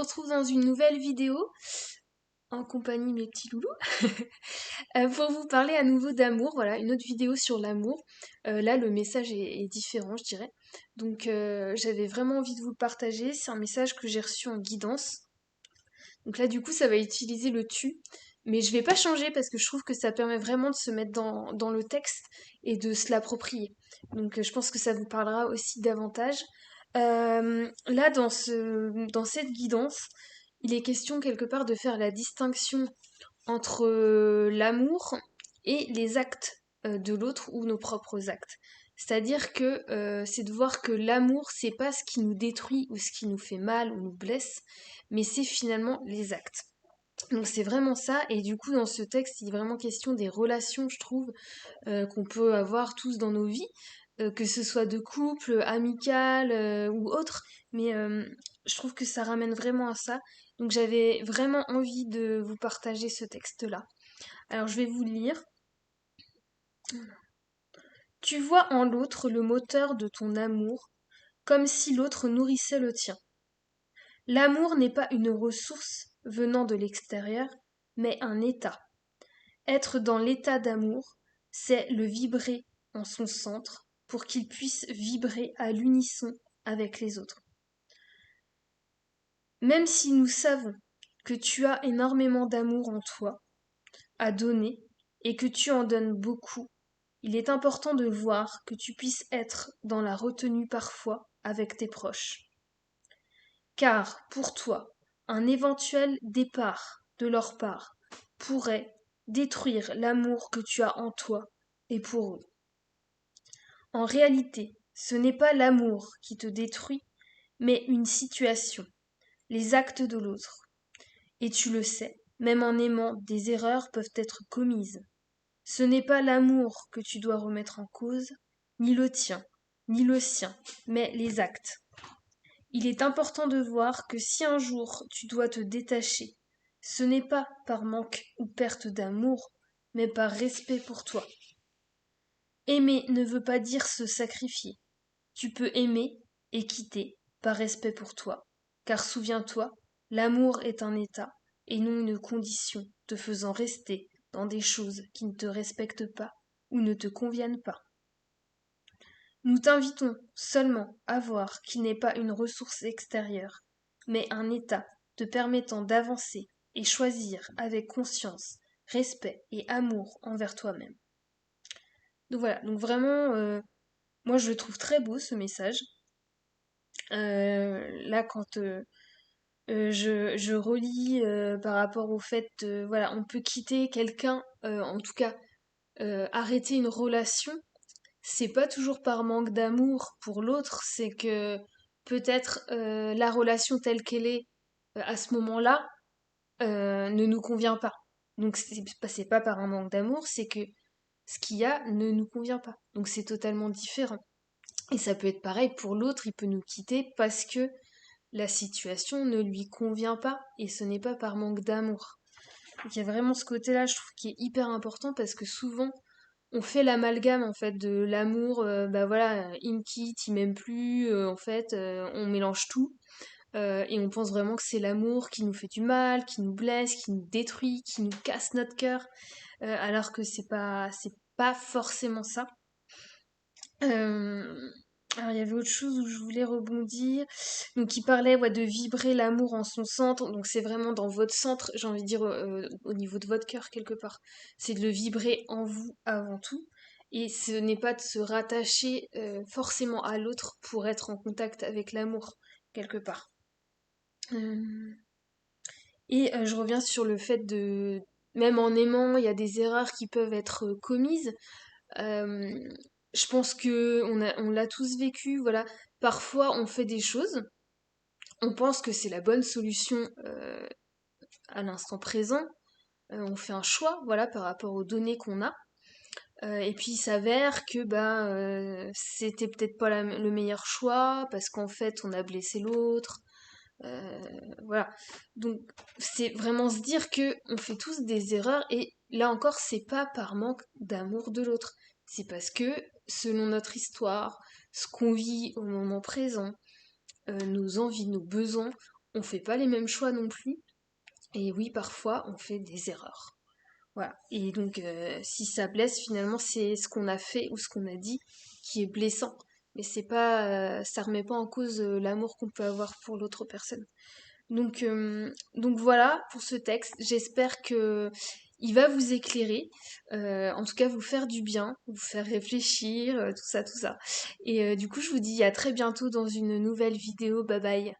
vous retrouve dans une nouvelle vidéo en compagnie de mes petits loulous pour vous parler à nouveau d'amour. Voilà, une autre vidéo sur l'amour. Là, le message est différent, je dirais. Donc, j'avais vraiment envie de vous le partager. C'est un message que j'ai reçu en guidance. Donc là, du coup, ça va utiliser le tu. Mais je vais pas changer parce que je trouve que ça permet vraiment de se mettre dans le texte et de se l'approprier. Donc, je pense que ça vous parlera aussi davantage. Là, dans cette guidance, il est question quelque part de faire la distinction entre l'amour et les actes de l'autre ou nos propres actes. C'est-à-dire que c'est de voir que l'amour, c'est pas ce qui nous détruit ou ce qui nous fait mal ou nous blesse, mais c'est finalement les actes. Donc c'est vraiment ça, et du coup dans ce texte il est vraiment question des relations, je trouve, qu'on peut avoir tous dans nos vies, que ce soit de couple, amical ou autre, mais je trouve que ça ramène vraiment à ça. Donc j'avais vraiment envie de vous partager ce texte-là. Alors je vais vous le lire. Tu vois en l'autre le moteur de ton amour, comme si l'autre nourrissait le tien. L'amour n'est pas une ressource venant de l'extérieur, mais un état. Être dans l'état d'amour, c'est le vibrer en son centre pour qu'il puisse vibrer à l'unisson avec les autres. Même si nous savons que tu as énormément d'amour en toi à donner et que tu en donnes beaucoup, il est important de voir que tu puisses être dans la retenue parfois avec tes proches. Car, pour toi, un éventuel départ de leur part pourrait détruire l'amour que tu as en toi et pour eux. En réalité, ce n'est pas l'amour qui te détruit, mais une situation, les actes de l'autre. Et tu le sais, même en aimant, des erreurs peuvent être commises. Ce n'est pas l'amour que tu dois remettre en cause, ni le tien, ni le sien, mais les actes. Il est important de voir que si un jour tu dois te détacher, ce n'est pas par manque ou perte d'amour, mais par respect pour toi. Aimer ne veut pas dire se sacrifier. Tu peux aimer et quitter par respect pour toi. Car souviens-toi, l'amour est un état et non une condition te faisant rester dans des choses qui ne te respectent pas ou ne te conviennent pas. Nous t'invitons seulement à voir qu'il n'est pas une ressource extérieure, mais un état te permettant d'avancer et choisir avec conscience, respect et amour envers toi-même. Donc voilà, donc vraiment, moi je le trouve très beau ce message. Là, quand je relis par rapport au fait, voilà, on peut quitter quelqu'un, en tout cas arrêter une relation, c'est pas toujours par manque d'amour pour l'autre, c'est que peut-être la relation telle qu'elle est à ce moment-là ne nous convient pas. Donc c'est pas par un manque d'amour, c'est que ce qu'il y a ne nous convient pas. Donc c'est totalement différent. Et ça peut être pareil pour l'autre, il peut nous quitter parce que la situation ne lui convient pas et ce n'est pas par manque d'amour. Donc il y a vraiment ce côté-là, je trouve, qui est hyper important parce que souvent on fait l'amalgame en fait de l'amour, bah voilà, il me quitte, il m'aime plus, en fait, on mélange tout et on pense vraiment que c'est l'amour qui nous fait du mal, qui nous blesse, qui nous détruit, qui nous casse notre cœur, alors que c'est pas forcément ça. Euh, alors il y avait autre chose où je voulais rebondir. Donc il parlait ouais, de vibrer l'amour en son centre. Donc c'est vraiment dans votre centre, j'ai envie de dire au niveau de votre cœur quelque part. C'est de le vibrer en vous avant tout. Et ce n'est pas de se rattacher forcément à l'autre pour être en contact avec l'amour quelque part. Euh, Et je reviens sur le fait de, même en aimant, il y a des erreurs qui peuvent être commises. Euh, je pense que on l'a tous vécu, voilà. Parfois, on fait des choses, on pense que c'est la bonne solution à l'instant présent. On fait un choix, voilà, par rapport aux données qu'on a. Et puis il s'avère que bah c'était peut-être pas le meilleur choix parce qu'en fait on a blessé l'autre. Euh, voilà. Donc c'est vraiment se dire que on fait tous des erreurs et là encore c'est pas par manque d'amour de l'autre. C'est parce que selon notre histoire, ce qu'on vit au moment présent, nos envies, nos besoins, on fait pas les mêmes choix non plus. Et oui, parfois, on fait des erreurs. Voilà. Et donc, si ça blesse, finalement, c'est ce qu'on a fait ou ce qu'on a dit qui est blessant. Mais c'est pas, ça remet pas en cause l'amour qu'on peut avoir pour l'autre personne. Donc voilà pour ce texte. J'espère que il va vous éclairer, en tout cas vous faire du bien, vous faire réfléchir, tout ça, tout ça. Et du coup, je vous dis à très bientôt dans une nouvelle vidéo. Bye bye.